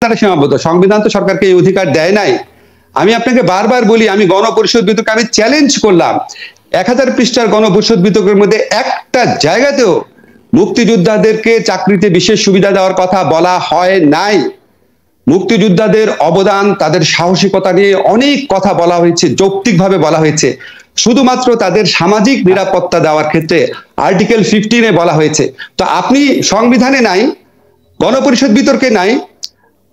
তারা সীমাবদ্ধ। সংবিধান তো সরকারকে এই অধিকার দেয় নাই। আমি আপনাকে বারবার বলি, আমি গণপরিষদ বিতর্কে আমি চ্যালেঞ্জ করলাম, 1000 পৃষ্ঠার গণপরিষদ বিতর্কের মধ্যে একটা জায়গাতেও মুক্তিযোদ্ধাদেরকে চাকরিতে বিশেষ সুবিধা দেওয়ার কথা বলা হয় নাই। মুক্তিযোদ্ধাদের অবদান, তাদের সাহসিকতা নিয়ে অনেক কথা বলা হয়েছে, যৌক্তিকভাবে বলা হয়েছে। শুধুমাত্র তাদের সামাজিক নিরাপত্তা দেওয়ার ক্ষেত্রে আর্টিকেল 15-এ বলা হয়েছে। তো আপনি সংবিধানে নাই, গণপরিষদ বিতর্কে নাই,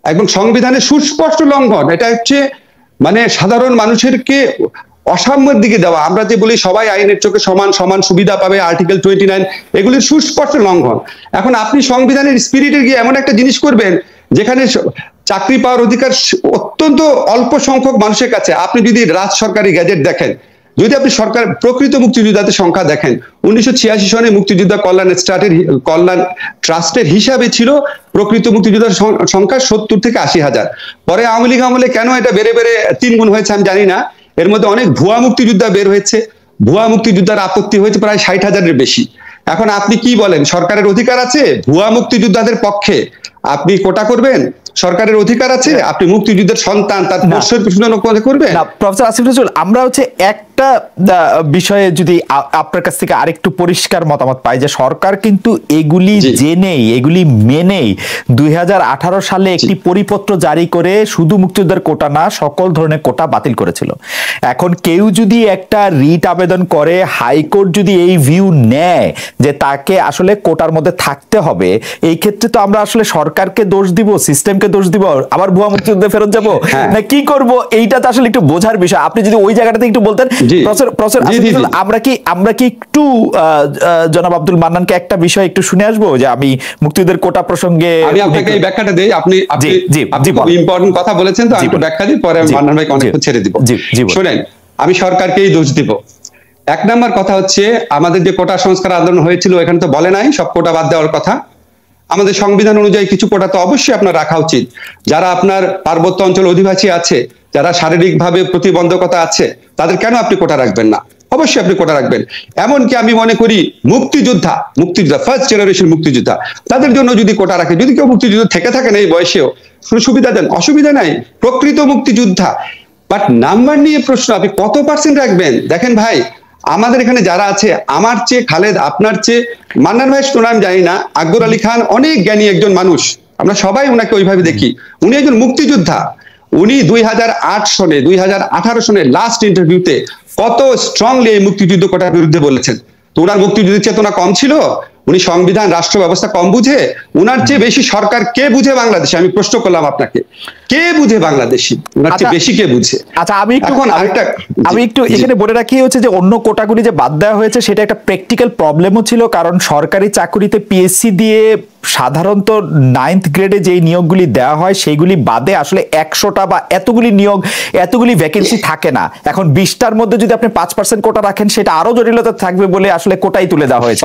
এবং সংবিধানের সুস্পষ্ট লঙ্ঘন। এটা হচ্ছে মানে সাধারণ মানুষেরকে অসাম্যের দিকে দেওয়া। আমরা যে বলি সবাই আইনের চোখে সমান, সমান সুবিধা পাবে, আর্টিকেল 29, এগুলির সুস্পষ্ট লঙ্ঘন। এখন আপনি সংবিধানের স্পিরিটে গিয়ে এমন একটা জিনিস করবেন যেখানে চাকরি পাওয়ার অধিকার অত্যন্ত অল্প সংখ্যক মানুষের কাছে। আপনি যদি রাজ সরকারি গ্যাজেট দেখেন, যদি আপনি সরকার প্রকৃত মুক্তিযোদ্ধাদের সংখ্যা দেখেন, 1986 সনে মুক্তিযোদ্ধা কল্যাণ ট্রাস্টের হিসাবে ছিল প্রকৃত মুক্তিযোদ্ধার সংখ্যা 70 থেকে 80,000। পরে আওয়ামী লীগ আমলে কেন এটা বেড়ে বেড়ে 3 গুণ হয়েছে আমি জানি না। এর মধ্যে অনেক ভুয়া মুক্তিযোদ্ধা বের হয়েছে, ভুয়া মুক্তিযোদ্ধার আপত্তি হয়েছে প্রায় 60,000-এর বেশি। এখন আপনি কি বলেন, সরকারের অধিকার আছে ভুয়া মুক্তিযোদ্ধাদের পক্ষে আপনি কোটা করবেন? সরকারের অধিকার আছে আপনি মুক্তিযুদ্ধের সন্তান তার বর্ষের প্রশ্ন করবেন না? প্রফেসর আসিফ নজরুল, আমরা হচ্ছে একটা বিষয়ে যদি আপনার কাছ থেকে আরেকটু পরিষ্কার মতামত পাই, যে সরকার কিন্তু এগুলি জেনেই, এগুলি মেনেই 2018 সালে একটি পরিপত্র জারি করে শুধু মুক্তিযোদ্ধার কোটা না, সকল ধরনের কোটা বাতিল করেছিল। এখন কেউ যদি একটা রিট আবেদন করে, হাইকোর্ট যদি এই ভিউ নেয় যে তাকে আসলে কোটার মধ্যে থাকতে হবে, এই ক্ষেত্রে তো আমরা আসলে সরকারকে দোষ দিব, সিস্টেমকে দোষ দিব, আবার ভুয়া মুক্তিযুদ্ধে ফেরত যাব না কি করব? এইটা তো আসলে একটু বোঝার বিষয়। আপনি যদি ওই জায়গাটাতে একটু বলতেন। আমরা কি একটু জনাব আব্দুল মান্নানকে একটা বিষয় একটু শুনে আসবো, যে আমি মুক্তিযুদ্ধের কোটা প্রসঙ্গে আমি আপনাকে এই ব্যাখ্যাটা দেই। আপনি খুব ইম্পর্টেন্ট কথা বলেছেন, তো আমি একটু ব্যাখ্যা দিই, পরে মান্নান ভাইকে অনেক ছেড়ে দিব। শুনেন, আমি সরকারকেই দোষ দিব। 1 নম্বর কথা হচ্ছে, আমাদের যে কোটা সংস্কার আন্দোলন হয়েছিল এখানে তো বলে নাই সব কোটা বাদ দেওয়ার কথা। আমাদের সংবিধান অনুযায়ী কিছু কোটা তো অবশ্যই আপনার রাখা উচিত। যারা আপনার পার্বত্য অঞ্চল অধিবাসী আছে, যারা শারীরিকভাবে প্রতিবন্ধকতা আছে, তাদের কেন আপনি কোটা রাখবেন না? অবশ্যই আপনি কোটা রাখবেন। এমনকি আমি মনে করি মুক্তিযোদ্ধা ফার্স্ট জেনারেশন মুক্তিযোদ্ধা, তাদের জন্য যদি কোটা রাখে, যদি কেউ মুক্তিযুদ্ধ থেকে থাকেন এই বয়সেও, সুবিধা দেন, অসুবিধা নাই, প্রকৃত মুক্তিযোদ্ধা। বাট নাম্বার নিয়ে প্রশ্ন, আপনি কত % রাখবেন? দেখেন ভাই, আমাদের এখানে যারা আছে, আমার চেয়ে খালেদ, আপনার চেয়ে মান্নান ভাই সুনাম জানি না, আকবর আলী খান অনেক জ্ঞানী একজন মানুষ, আমরা সবাই ওনাকে ওইভাবে দেখি। উনি একজন মুক্তিযোদ্ধা। উনি 2018 সনে লাস্ট ইন্টারভিউতে কত স্ট্রংলি এই মুক্তিযুদ্ধ কোটার বিরুদ্ধে বলেছেন। তো ওনার মুক্তিযুদ্ধের চেতনা কম ছিল? উনি সংবিধান, রাষ্ট্র ব্যবস্থা কম বুঝে? উনার চেয়ে বেশি সরকার কে বুঝে বাংলাদেশে? আমি প্রশ্ন করলাম আপনাকে, কে বুঝে বাংলাদেশি? উনার চেয়ে বেশি কে বুঝে? আচ্ছা, আমি একটু এখানে বলে রাখি হচ্ছে যে অন্য কোটাগুলি যে বাদ দেওয়া হয়েছে সেটা একটা প্র্যাকটিক্যাল প্রবলেমও ছিল, কারণ সরকারি চাকরিতে পিএসসি দিয়ে সাধারণত 9th গ্রেডে যেই নিয়োগগুলি দেওয়া হয় সেইগুলি বাদে আসলে 100টা বা এতগুলি নিয়োগ, এতগুলি ভ্যাকেন্সি থাকে না। এখন 20টার মধ্যে যদি আপনি 5% কোটা রাখেন, সেটা আরো জটিলতা থাকবে বলে আসলে কোটাই তুলে দেওয়া হয়েছে।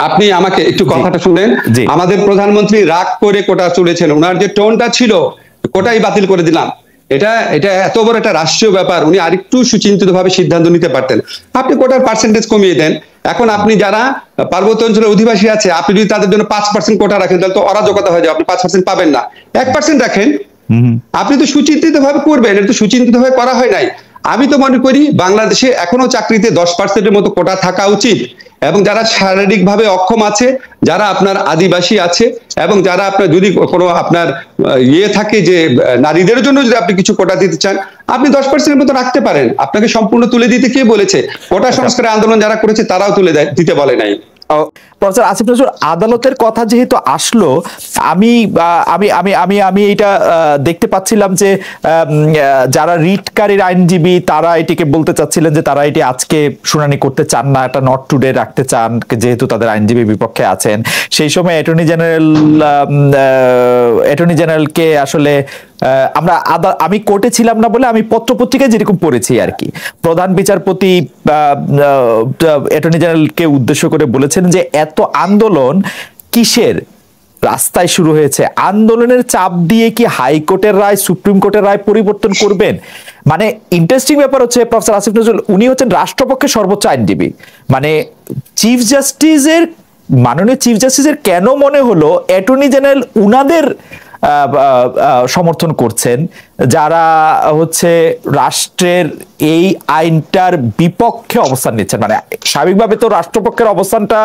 আপনি আমাকে একটু কথাটা শুনেন। আমাদের প্রধানমন্ত্রী রাগ করে কোটা তুলেছেন, ওনার যে টোনটা ছিল, কোটাই বাতিল করে দিলাম, এটা এত বড় একটা রাষ্ট্রীয় ব্যাপার, উনি আরেকটু সুচিন্তিত ভাবে সিদ্ধান্ত নিতে পারতেন। আপনি কোটার পার্সেন্টেজ কমিয়ে দেন। এখন আপনি যারা পার্বত্য অঞ্চলের অধিবাসী আছে, আপনি যদি তাদের জন্য 5% কোটা রাখেন, তাহলে তো অরাজকতা হয়ে যাবে। আপনি 5% পাবেন না, 1% রাখেন। আপনি তো সুচিন্তিত ভাবে করবেন, এটা তো সুচিন্তিত ভাবে করা হয় নাই। আমি তো মনে করি বাংলাদেশে এখনো চাকরিতে 10%-এর মতো কোটা থাকা উচিত, এবং যারা শারীরিকভাবে অক্ষম আছে, যারা আপনার আদিবাসী আছে, এবং যারা আপনার যদি কোনো আপনার থাকে যে নারীদের জন্য যদি আপনি কিছু কোটা দিতে চান, আপনি 10%-এর মতো রাখতে পারেন। আপনাকে সম্পূর্ণ তুলে দিতে কে বলেছে? কোটা সংস্কারের আন্দোলন যারা করেছে তারাও তুলে দিতে বলে নাই। প্রফেসর আসিফ নজরুল, আদালতের কথা যেহেতু আসলো, আমি আমি আমি আমি আমি এটা দেখতে পাচ্ছিলাম যে যারা রিটকারীর আইনজীবী তারা এটিকে বলতে চাচ্ছিলেন যে তারা এটি আজকে শুনানি করতে চান না, এটা নট টুডে রাখতে চান, যেহেতু তাদের আইনজীবী বিপক্ষে আছেন। সেই সময় অ্যাটর্নি জেনারেলকে আসলে আমি কোর্টে ছিলাম না বলে আমি পত্রপত্রিকায় যেরকম পড়েছি আর কি, প্রধান বিচারপতি অ্যাটর্নি জেনারেলকে উদ্দেশ্য করে বলেছেন যে এত আন্দোলন কিসের, রাস্তায় শুরু হয়েছে, আন্দোলনের চাপ দিয়ে কি হাইকোর্টের রায়, সুপ্রিম কোর্টের রায় পরিবর্তন করবেন? মানে ইন্টারেস্টিং ব্যাপার হচ্ছে প্রফেসর আসিফ নজরুল উনি হচ্ছেন রাষ্ট্রপক্ষের সর্বোচ্চ আইনজীবী, মানে মাননীয় চিফ জাস্টিসের কেন মনে হলো অ্যাটর্নি জেনারেল উনাদের সমর্থন করছেন, যারা হচ্ছে রাষ্ট্রের এই আইনটার বিপক্ষে অবস্থান নিচ্ছেন। মানে স্বাভাবিকভাবে তো রাষ্ট্রপক্ষের অবস্থানটা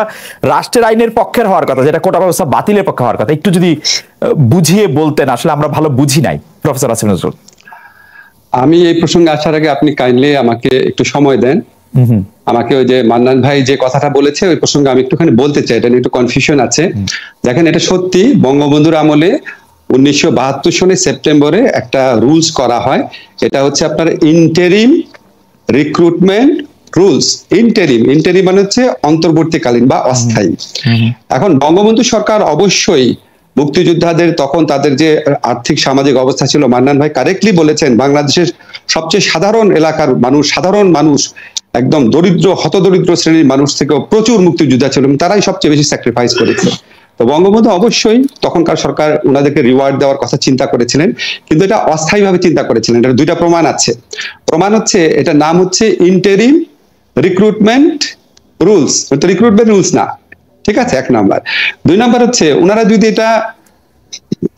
রাষ্ট্রের আইনের পক্ষের হওয়ার কথা, যেটা কোটা ব্যবস্থা বাতিলের পক্ষে হওয়ার কথা। একটু যদি বুঝিয়ে বলতেন, আসলে আমরা ভালো বুঝি নাই প্রফেসর আসিফ নজরুল। আমি এই প্রসঙ্গে আসার আগে আপনি কাইন্ডলি আমাকে একটু সময় দেন। আমাকে ওই যে মান্নান ভাই যে কথাটা বলেছে ওই প্রসঙ্গে আমি একটুখানি বলতে চাই, এটা নিয়ে একটু কনফিউশন আছে। দেখেন, এটা সত্যি বঙ্গবন্ধুর আমলে 1972 সনে সেপ্টেম্বরে একটা রুলস করা হয়। এটা হচ্ছে আপনার ইন্টারিম রিক্রুটমেন্ট রুলস। ইন্টারিম মানে হচ্ছে অন্তর্বর্তীকালীন বা অস্থায়ী। এখন বঙ্গবন্ধু সরকার অবশ্যই মুক্তিযোদ্ধাদের তখন তাদের যে আর্থিক সামাজিক অবস্থা ছিল, মান্নান ভাই কারেক্টলি বলেছেন, বাংলাদেশের সবচেয়ে সাধারণ এলাকার মানুষ, সাধারণ মানুষ, একদম দরিদ্র হতদরিদ্র শ্রেণীর মানুষ থেকেও প্রচুর মুক্তিযোদ্ধা ছিল, তারাই সবচেয়ে বেশি স্যাক্রিফাইস করেছে। তো বঙ্গবন্ধু অবশ্যই তখনকার সরকার ওনাদেরকে রিওয়ার্ড দেওয়ার কথা চিন্তা করেছিলেন, কিন্তু এটা অস্থায়ীভাবে চিন্তা করেছিলেন। এটা দুইটা প্রমাণ আছে। প্রমাণ হচ্ছে এটার নাম হচ্ছে interim recruitment rules, recruitment rules না, ঠিক আছে, এক নাম্বার। দুই নাম্বার হচ্ছে ওনারা যদি এটা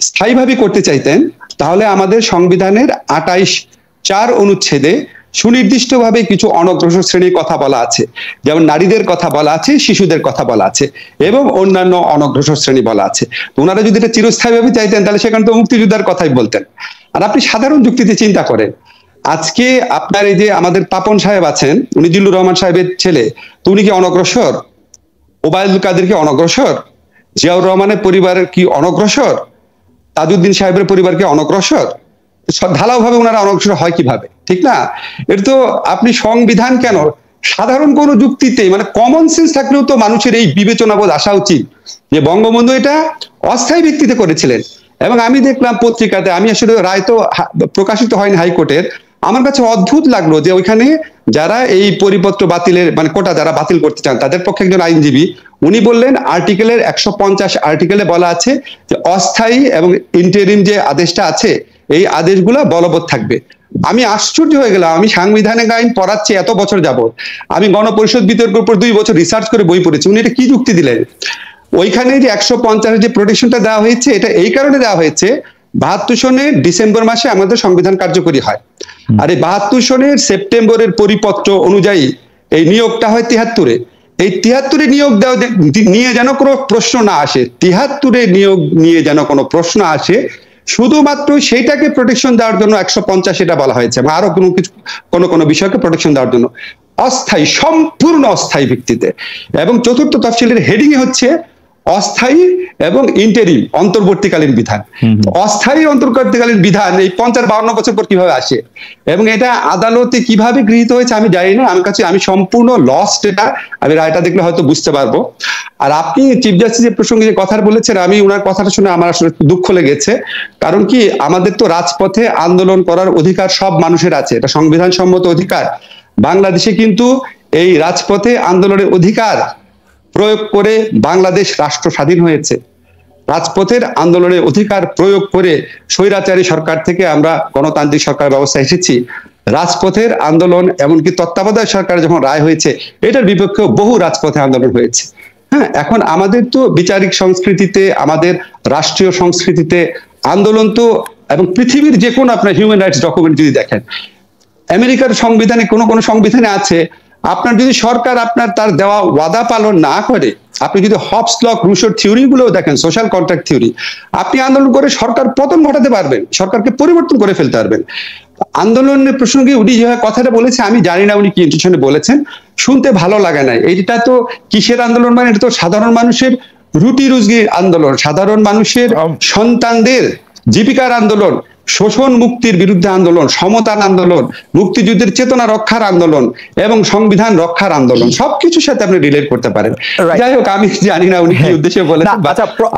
স্থায়ীভাবে করতে চাইতেন তাহলে আমাদের সংবিধানের 28(4) অনুচ্ছেদে সুনির্দিষ্টভাবে কিছু অনগ্রসর শ্রেণীর কথা বলা আছে, যেমন নারীদের কথা বলা আছে, শিশুদের কথা বলা আছে এবং অন্যান্য অনগ্রসর শ্রেণী বলা আছে। ওনারা যদি এটা চিরস্থায়ীভাবে চাইতেন তাহলে সেখানে তো মুক্তিযোদ্ধার কথাই বলতেন। আর আপনি সাধারণ যুক্তিতে চিন্তা করেন, আজকে আপনার এই যে আমাদের পাপন সাহেব আছেন, উনি জিল্লুর রহমান সাহেবের ছেলে, তো উনি কি অনগ্রসর? ওবায়দুল কাদের কি অনগ্রসর? জিয়াউর রহমানের পরিবারের কি অনগ্রসর? তাজউদ্দিন সাহেবের পরিবার কি অনগ্রসর? ঢালাওভাবে ওনারা অনগ্রসর হয় কিভাবে? ঠিক না? এটা তো আপনি সংবিধান কেন, সাধারণ কোন যুক্তিতে মানে কমন সেন্স থাকলেও তো মানুষের এই বিবেচনাবোধ আসা উচিত যে বঙ্গবন্ধু এটা অস্থায়ী ভিত্তিতে করেছিলেন। এবং আমি দেখলাম পত্রিকাতে, আমি আসলে রায় তো প্রকাশিত হয়নি হাইকোর্টের, আমার কাছে অদ্ভুত লাগলো যে ওইখানে যারা এই পরিপত্র বাতিলের মানে কোটা যারা বাতিল করতে চান তাদের পক্ষে একজন আইনজীবী উনি বললেন আর্টিকেলের 150 আর্টিকেলে বলা আছে যে অস্থায়ী এবং ইন্টারিম যে আদেশটা আছে এই আদেশগুলো বলবৎ থাকবে। আমি আশ্চর্য হয়ে গেলাম, আমি সাংবিধানিক আইন পড়াচ্ছি এত বছর যাবত, আমি গণপরিষদ বিতর্কের উপর 2 বছর রিসার্চ করে বই পড়েছি, উনি এটা কি যুক্তি দিলেন? ওইখানে যে 150 যে প্রোটেকশনটা দেওয়া হয়েছে এটা এই কারণে দেওয়া হয়েছে 72 সনের ডিসেম্বর মাসে আমাদের সংবিধান কার্যকরী হয়, আর এই 72 সনের সেপ্টেম্বরের পরিপত্র অনুযায়ী এই নিয়োগটা হয় 73-এ। এই 73-এ নিয়োগ দেওয়া নিয়ে যেন কোনো প্রশ্ন না আসে, 73-এ নিয়োগ নিয়ে যেন কোনো প্রশ্ন আসে, শুধুমাত্র সেইটাকে প্রোটেকশন দেওয়ার জন্য 150 এটা বলা হয়েছে, এবং আরো কোনো কিছু কোনো বিষয়কে প্রোটেকশন দেওয়ার জন্য অস্থায়ী, সম্পূর্ণ অস্থায়ী ভিত্তিতে। এবং চতুর্থ তফসিলের হেডিং এ হচ্ছে অস্থায়ী এবং ইন্টারিম অন্তর্বর্তীকালীন বিধান। অস্থায়ী অন্তর্বর্তীকালীন বিধান এই 50-52 বছর পর কিভাবে আসে এবং এটা আদালতে কিভাবে গৃহীত হয়েছে আমি জানি না, আমি সম্পূর্ণ লস্ট। এটা আমি রায়টা দেখলে হয়তো বুঝতে পারবো। আর আপনি চিফ জাস্টিসের প্রসঙ্গে যে কথা বলেছেন, আমি ওনার কথাটা শুনে আমার আসলে দুঃখ লেগেছে। কারণ কি, আমাদের তো রাজপথে আন্দোলন করার অধিকার সব মানুষের আছে, এটা সংবিধান সম্মত অধিকার। বাংলাদেশে কিন্তু এই রাজপথে আন্দোলনের অধিকার প্রয়োগ করে বাংলাদেশ রাষ্ট্র স্বাধীন হয়েছে। রাজপথের আন্দোলনের অধিকার প্রয়োগ করে স্বৈরাচারী সরকার থেকে আমরা গণতান্ত্রিক সরকার ব্যবস্থা এসেছি। রাজপথের আন্দোলন, এমনকি তত্ত্বাবধায়ক সরকার যখন রায় হয়েছে এটার বিপক্ষেও বহু রাজপথে আন্দোলন হয়েছে। হ্যাঁ, এখন আমাদের তো বিচারিক সংস্কৃতিতে, আমাদের রাষ্ট্রীয় সংস্কৃতিতে আন্দোলন তো, এবং পৃথিবীর যে কোনো আপনার হিউম্যান রাইটস ডকুমেন্ট যদি দেখেন, আমেরিকার সংবিধানে কোনো সংবিধানে আছে আপনার যদি সরকার আপনার তার দেওয়া ওয়াদা পালন না করে, আপনি যদি হবস লক রুশোর থিওরি গুলো দেখেন, সোশ্যাল কন্ট্রাক্ট থিওরি, আপনি আন্দোলন করে সরকার পতন ঘটাতে পারবেন, সরকারকে পরিবর্তন করে ফেলতে পারবেন। আন্দোলনের প্রসঙ্গে উনি যে কথাটা বলেছে আমি জানি না উনি কি ইন্টেনশনে বলেছেন, শুনতে ভালো লাগে না। এইটা তো কিসের আন্দোলন, মানে এটা তো সাধারণ মানুষের রুটি রুজির আন্দোলন, সাধারণ মানুষের সন্তানদের জীবিকার আন্দোলন, শোষণ মুক্তির বিরুদ্ধে আন্দোলন, সমতার আন্দোলন, মুক্তিযুদ্ধের চেতনা রক্ষার আন্দোলন এবং সংবিধান রক্ষার আন্দোলন, সবকিছুর সাথে আপনি রিলেট করতে পারেন। যাই হোক, আমি জানি না উনি কি উদ্দেশ্যে বলেছেন,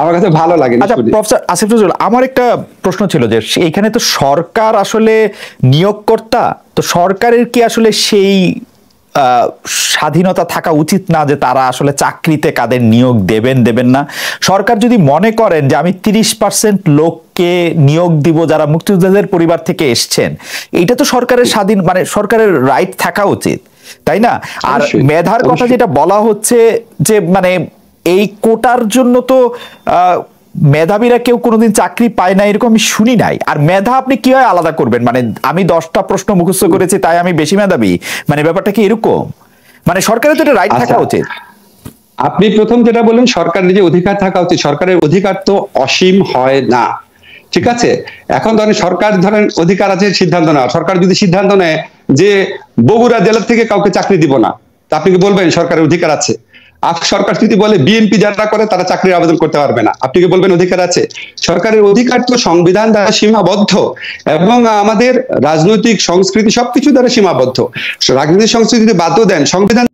আমার কাছে ভালো লাগে। আচ্ছা প্রফেসর আসিফ নজরুল, আমার একটা প্রশ্ন ছিল যে এইখানে তো সরকার আসলে নিয়োগকর্তা, তো সরকারের কি আসলে সেই স্বাধীনতা থাকা উচিত না যে তারা আসলে চাকরিতে কাদের নিয়োগ দেবেন না? সরকার যদি মনে করেন যে আমি 30% লোককে নিয়োগ দিব যারা মুক্তিযোদ্ধাদের পরিবার থেকে এসছেন, এটা তো সরকারের স্বাধীন, মানে সরকারের রাইট থাকা উচিত, তাই না? আর মেধার কথা যেটা বলা হচ্ছে যে মানে এই কোটার জন্য তো মেধাবীরা কেউ কোনোদিন চাকরি পায় না এরকম আমি শুনি নাই। আর মেধা আপনি কিভাবে আলাদা করবেন? মানে আমি 10টা প্রশ্ন মুখস্থ করেছি তাই আমি বেশি মেধাবী, মানে ব্যাপারটা কি এরকম? মানে সরকারের তো এটা রাইট থাকা উচিত। আপনি প্রথম যেটা বললেন সরকারের যে অধিকার থাকা উচিত, সরকারের অধিকার তো অসীম হয় না, ঠিক আছে? এখন ধরেন সরকার ধরেন অধিকার আছে সিদ্ধান্ত নেওয়া, সরকার যদি সিদ্ধান্ত নেয় যে বগুড়া জেলা থেকে কাউকে চাকরি দিব না, তা আপনি কি বলবেন সরকারের অধিকার আছে? সরকার যদি বলে বিএনপি যারা করে তারা চাকরির আবেদন করতে পারবে না, আপনি কি বলবেন অধিকার আছে? সরকারের অধিকার তো সংবিধান দ্বারা সীমাবদ্ধ এবং আমাদের রাজনৈতিক সংস্কৃতি সবকিছু দ্বারা সীমাবদ্ধ। রাজনৈতিক সংস্কৃতি বাধ্য দেন সংবিধান